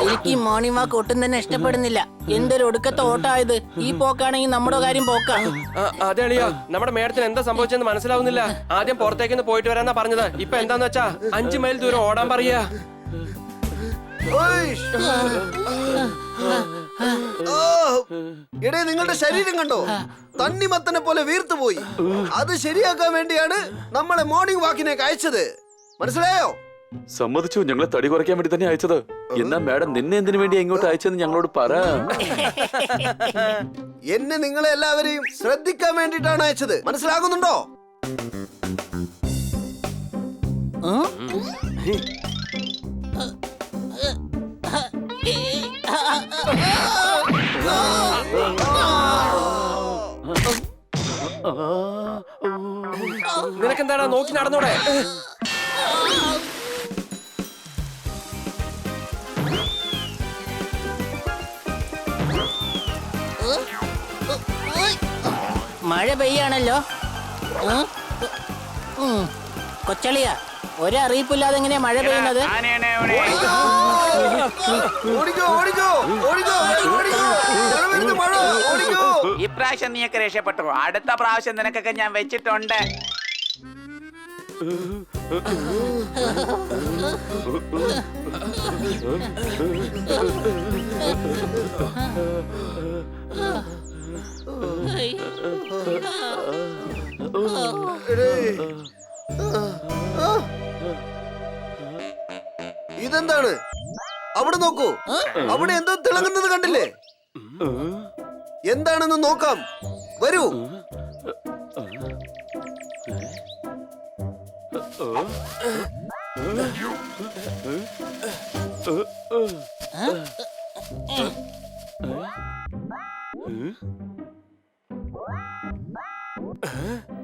എനിക്ക് ഈ morning walk ഒട്ടും തന്നെ ഇഷ്ടപ്പെടുന്നില്ല. എന്തൊരു ഒടുക്കത്തെ ഓട്ടായത്. ഈ പോക്കാണെങ്കിൽ നമ്മുടെ കാര്യം പോക്കാം. അതെ അളിയാ, നമ്മുടെ മേഡത്തിന് എന്താ സംഭവിച്ചെന്ന് മനസ്സിലാവുന്നില്ല. ആദ്യം പുറത്തേക്കൊന്ന് പോയിട്ട് വരാന്നാ പറഞ്ഞത്. ഇപ്പൊ എന്താന്ന് വെച്ചാ 5 മൈൽ ദൂരം ഓടാൻ പറയാ. എടേ, നിങ്ങളുടെ ശരീരം കണ്ടോ? തണ്ണിമത്തനെ പോലെ വീർത്തു പോയി. അത് ശരിയാക്കാൻ വേണ്ടിയാണ് നമ്മളെ മോർണിംഗ് വാക്കിനേക്ക് അയച്ചത്. മനസ്സിലായോ? സമ്മതിച്ചു, ഞങ്ങളെ തടി കുറയ്ക്കാൻ വേണ്ടി തന്നെ അയച്ചത്. എന്നാ മാഡം നിന്നെ എന്തിനു വേണ്ടി ഇങ്ങോട്ട് അയച്ചെന്ന് ഞങ്ങളോട് പറ. എന്നെ നിങ്ങളെ എല്ലാവരെയും ശ്രദ്ധിക്കാൻ വേണ്ടിട്ടാണ് അയച്ചത്. മനസ്സിലാകുന്നുണ്ടോ? നിനക്കെന്താടാ നോക്കി നടന്നോടെ? മഴ പെയ്യാണല്ലോ. കൊച്ചളിയ, ഒരറിയിപ്പില്ലാതെ എങ്ങനെയാ മഴ പെയ്യുന്നത്? ഇപ്രാവശ്യം നീയൊക്കെ രക്ഷപ്പെട്ടു. അടുത്ത പ്രാവശ്യം നിനക്കൊക്കെ ഞാൻ വെച്ചിട്ടുണ്ട്. ഇതെന്താണ്? അവിടെ നോക്കൂ, അവിടെ എന്തോ തിളങ്ങുന്നത് കണ്ടില്ലേ? എന്താണെന്ന് നോക്കാം. വരൂ.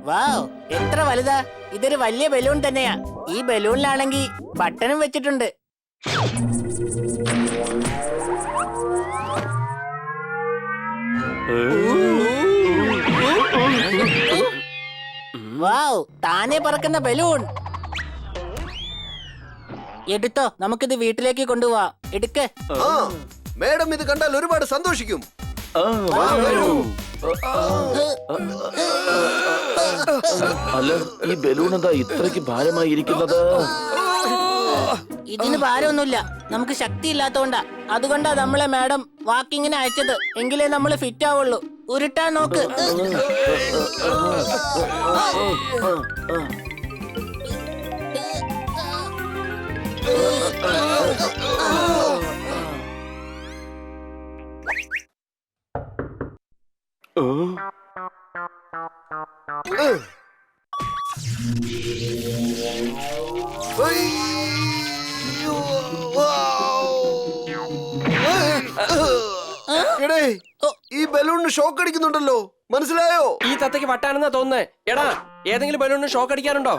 വാവ്, എത്ര വലുതാ! ഇതൊരു വലിയ ബലൂൺ തന്നെയാ. ഈ ബലൂണിലാണെങ്കിൽ ബട്ടണും വെച്ചിട്ടുണ്ട്. വാവ്, താനെ പറക്കുന്ന ബലൂൺ. എടുത്തോ, നമുക്കിത് വീട്ടിലേക്ക് കൊണ്ടുപോവാം. എടുക്ക്. മേഡം ഇത് കണ്ടാൽ ഒരുപാട് സന്തോഷിക്കും. അല്ല, ഈ ബലൂൺ എന്താ ഇത്രയ്ക്ക് ഭാരമായി ഇരിക്കുന്നത്? ഇതിന് ഭാരമൊന്നുമില്ല, നമുക്ക് ശക്തി ഇല്ലാത്തോണ്ടാ. അതുകൊണ്ടാ നമ്മളെ മാഡം വാക്കിങ്ങിന് അയച്ചത്. എങ്കിലേ നമ്മൾ ഫിറ്റ് ആവുള്ളൂ. ഉരുട്ടാൻ നോക്ക്. ഈ ബലൂണിന് ഷോക്ക് അടിക്കുന്നുണ്ടല്ലോ. മനസ്സിലായോ? ഈ തത്തയ്ക്ക് വട്ടാണെന്നാ തോന്നുന്നേ. എടാ, ഏതെങ്കിലും ബലൂണിന് ഷോക്ക് അടിക്കാറുണ്ടോ?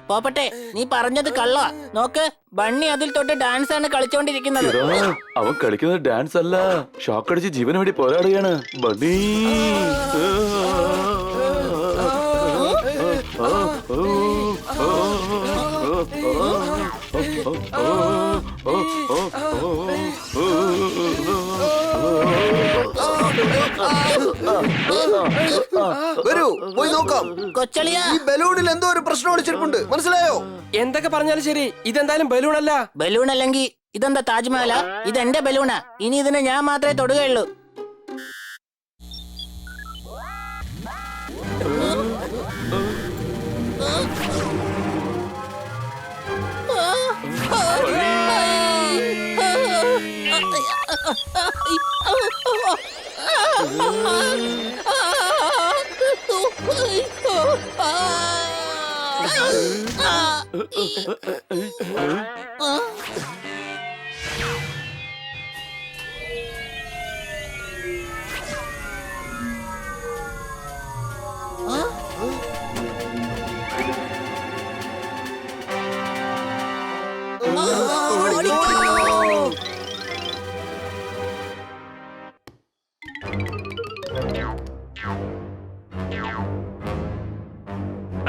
പോപ്പട്ടെ, നീ പറഞ്ഞത് കള്ള. നോക്ക്, ബണ്ണി അതിൽ തൊട്ട് ഡാൻസ് ആണ് കളിച്ചോണ്ടിരിക്കുന്നത്. അവൻ കളിക്കുന്നത് ഡാൻസ് അല്ല, ഷോക്ക് അടിച്ച് ജീവന് വേണ്ടി പോരാടുകയാണ്. ബണ്ണി വരൂ, പോയി നോക്കാം. കൊച്ചളിയാ, ഈ ബലൂണിൽ എന്തോ ഒരു പ്രശ്നം ഒളിച്ചിരിപ്പുണ്ട്. മനസ്സിലായോ? എന്തൊക്കെ പറഞ്ഞാലും ശരി, ഇതെന്തായാലും ബലൂൺ അല്ല. ബലൂൺ അല്ലെങ്കിൽ ഇതെന്താ താജ്മഹലാ? ഇതെന്റെ ബലൂണാ. ഇനി ഇതിനെ ഞാൻ മാത്രമേ തൊടുകയുള്ളൂ.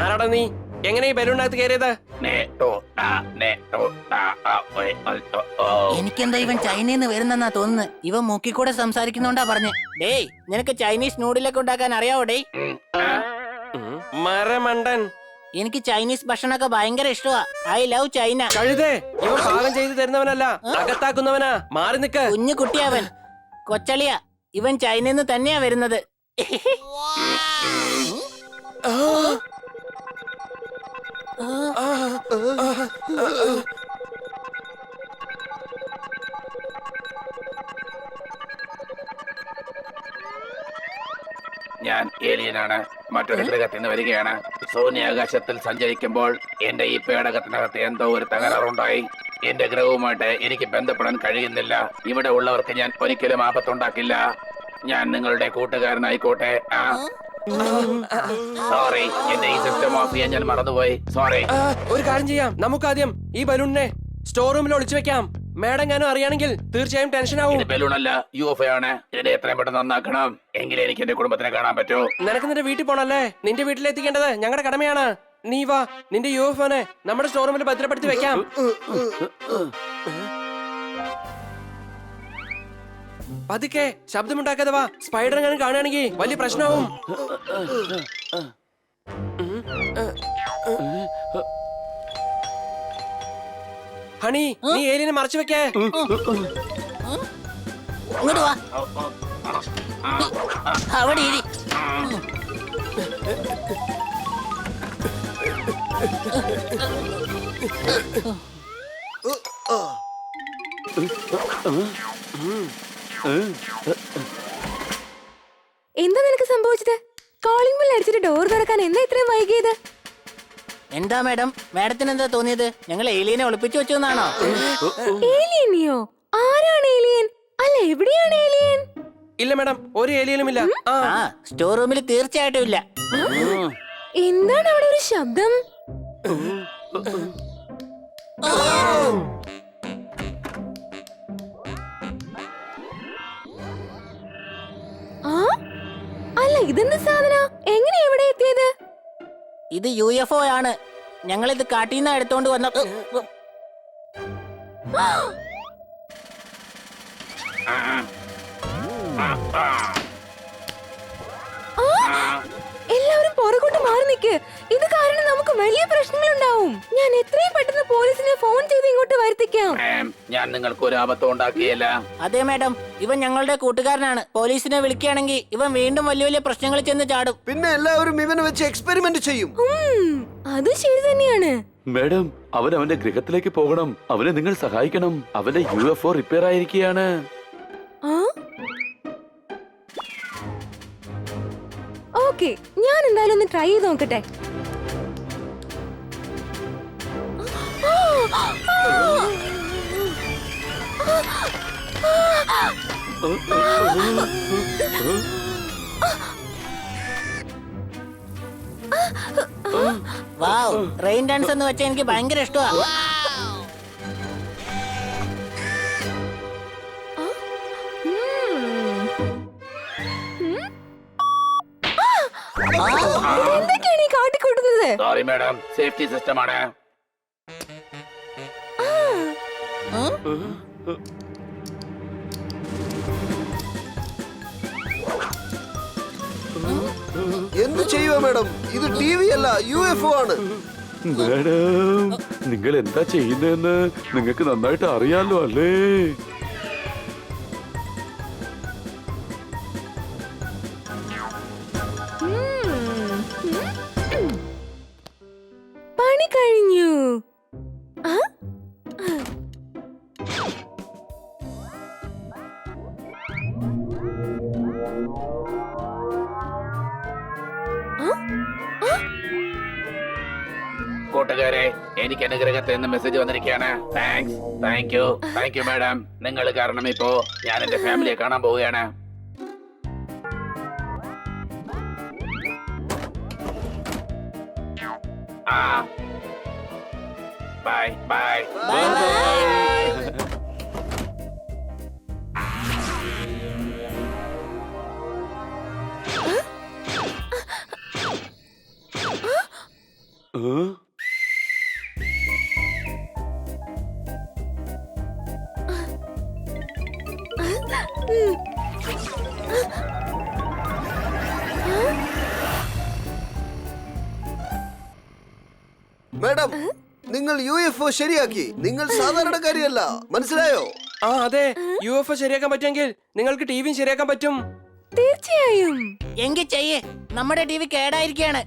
ആരാടാ നീ? എങ്ങനെ ഈ ബലൂണിനകത്ത് കയറിയത്? എനിക്കെന്താ ഇവൻ ചൈനയിൽ നിന്ന് വരുന്നെന്നാ തോന്നുന്നത്. ഇവൻ മൂക്കിക്കൂടെ സംസാരിക്കുന്നോണ്ടാ പറഞ്ഞേ. ഡേയ്, നിനക്ക് ചൈനീസ് നൂഡിലൊക്കെ ഉണ്ടാക്കാൻ അറിയാവോ? ഡേയ്, മരമണ്ടൻ. എനിക്ക് ചൈനീസ് ഭക്ഷണമൊക്കെ ഭയങ്കര ഇഷ്ടമാ. I love China. കഴുതേ, ഇവൻ പാകം ചെയ്ത് തരുന്നവനല്ല, അകത്താക്കുന്നവനാ. മാറി നിക്ക്. കുഞ്ഞു കുട്ടിയവൻ, കൊച്ചളിയ. ഇവൻ ചൈനയിൽ നിന്ന് തന്നെയാ വരുന്നത്. ഞാൻ ഏലിയനാണ്. മറ്റൊരു ഗ്രഹത്തിൽ നിന്ന് വരികയാണ്. ശൂന്യാകാശത്തിൽ സഞ്ചരിക്കുമ്പോൾ എന്റെ ഈ പേടകത്തിനകത്ത് എന്തോ ഒരു തകരാറുണ്ടായി. എന്റെ ഗ്രഹവുമായിട്ട് എനിക്ക് ബന്ധപ്പെടാൻ കഴിയുന്നില്ല. ഇവിടെ ഉള്ളവർക്ക് ഞാൻ ഒരിക്കലും ആപത്തുണ്ടാക്കില്ല. ഞാൻ നിങ്ങളുടെ കൂട്ടുകാരനായിക്കോട്ടെ. സോറി, എന്റെ ഈ സിസ്റ്റം ഓഫ് ചെയ്യാൻ ഞാൻ മറന്നുപോയി. സോറി. ഒരു കാര്യം ചെയ്യാം, നമുക്കാദ്യം ഈ ബലൂണിനെ സ്റ്റോർ റൂമിൽ ഒളിച്ചു വെക്കാം. മാഡം ഞാനും അറിയാണെങ്കിൽ തീർച്ചയായും ടെൻഷൻ ആവും. ബലൂണല്ല, UFO ആണ്. ഇതിനെ എത്രയും പെട്ടെന്ന് നന്നാക്കണം. എങ്കിലേ എനിക്ക് എന്റെ കുടുംബത്തിനെ കാണാൻ പറ്റൂ. നിനക്ക് നിന്റെ വീട്ടിൽ പോണല്ലേ? നിന്റെ വീട്ടിലെത്തിക്കേണ്ടത് ഞങ്ങളുടെ കടമയാണ്. നീ വാ, നിന്റെ UFOനെ നമ്മുടെ സ്റ്റോർ റൂമിൽ ഭദ്രപ്പെടുത്തി വെക്കാം. പതുക്കെ, ശബ്ദമുണ്ടാക്കാതെ വാ. സ്പൈഡർ ഞാൻ കാണുകയാണെങ്കിൽ വലിയ പ്രശ്നമാവും. ഹണി, നീ ഏലിയനെ മറച്ചു വെക്കേ. ഇങ്ങോട്ട് വാ. അവിടെ ഇരി. എന്താ നിനക്ക് സംഭവിച്ചത്? കോളിംഗ് ബെൽ അടിച്ചിട്ട് ഡോർ തുറക്കാൻ എന്താ ഇത്രയും വൈകിയത്? എന്താ മാഡം, മാഡത്തിന് എന്താ തോന്നിയത്? ഞങ്ങൾ ഏലിയനെ ഒളിപ്പിച്ചു വെച്ചെന്നാണോ? ഏലിയനെയോ? ആരാണ് ഏലിയൻ? അല്ല, എവിടെയാണ് ഏലിയൻ? ഇല്ല മാഡം, ഒരു ഏലിയനും ഇല്ല. ആ, സ്റ്റോർ റൂമിൽ തീർച്ചയായിട്ടും ഇല്ല. എന്താണ് അവിടെ ഒരു ശബ്ദം? ആ, അല്ല, ഇതെന്ത് സാധന? എങ്ങനെ എവിടെ എത്തിയത്? ഇത് UFO ആണ്. ഞങ്ങളിത് കാട്ടീന്ന് എടുത്തോണ്ട് വന്ന. എല്ലാവരും പുറകോട്ട് മാറി നിൽക്ക്. ഇത് കാരണം നമുക്ക് വലിയ പ്രശ്നങ്ങൾ ഉണ്ടാവും. ഞാൻ എത്രയും പെട്ടെന്ന് പോലീസിനെ ഫോൺ ചെയ്ത് ഇങ്ങോട്ട് വരുത്തിക്കാം. ഞാൻ നിങ്ങൾക്ക് ഒരു ആപത്തും ഉണ്ടാക്കിയല്ല. അതെ മാഡം, ഇവൻ ഞങ്ങളുടെ കൂട്ടുകാരനാണ്. പോലീസിനെ വിളിക്കുകയാണെങ്കിൽ ഇവൻ വീണ്ടും വലിയ വലിയ പ്രശ്നങ്ങളിൽ ചെന്ന് ചാടും. പിന്നെ എല്ലാവരും ഇവനെ വെച്ച് എക്സ്പെരിമെന്റ് ചെയ്യും. അത് ശരി തന്നെയാണ്. മാഡം, അവൻ അവന്റെ ഗൃഹത്തിലേക്ക് പോകണം. അവനെ നിങ്ങൾ സഹായിക്കണം. അവന്റെ UFO റിപ്പയർ ആയിരിക്കുകയാണ്. ഓക്കെ, ഞാൻ എന്തായാലും ഒന്ന് ട്രൈ ചെയ്ത് നോക്കട്ടെ. വാവ്, റെയിൻ ഡാൻസ് എന്ന് വെച്ചാൽ എനിക്ക് ഭയങ്കര ഇഷ്ടമാ. എന്തൊക്കെയാണ് ഈ കാട്ടിക്കൂട്ടുന്നത്? സോറി മാഡം, സേഫ്റ്റി സിസ്റ്റം ആണ്. എന്ത് ചെയ്യുക മാഡം? ഇത് TV അല്ല, UFO ആണ്. മാഡം, നിങ്ങൾ എന്താ ചെയ്യുന്നതെന്ന് നിങ്ങൾക്ക് നന്നായിട്ട് അറിയാലോ അല്ലേ? പണി കഴിഞ്ഞു. കൂട്ടുകാരെ, എനിക്ക് എന്റെ ഗ്രഹത്തിൽ നിന്ന് മെസ്സേജ് വന്നിരിക്കുകയാണ്. Thank you madam. നിങ്ങൾ കാരണം ഇപ്പോ ഞാൻ എന്റെ ഫാമിലിയെ കാണാൻ പോവുകയാണ്. Bye bye. മാഡം, നിങ്ങൾ UFO ശരിയാക്കി. നിങ്ങൾ സാധാരണക്കാരിയല്ല, മനസ്സിലായോ? ആ അതെ, UFO ശരിയാക്കാൻ പറ്റുമെങ്കിൽ നിങ്ങൾക്ക് ടിവിയും ശരിയാക്കാൻ പറ്റും. തീർച്ചയായും. എങ്കിൽ ചെയ്യേ. നമ്മുടെ TV കേടായിരിക്കാണ്.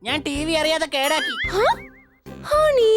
ഞാൻ TV അറിയാതെ കേടാക്കി. ഹണി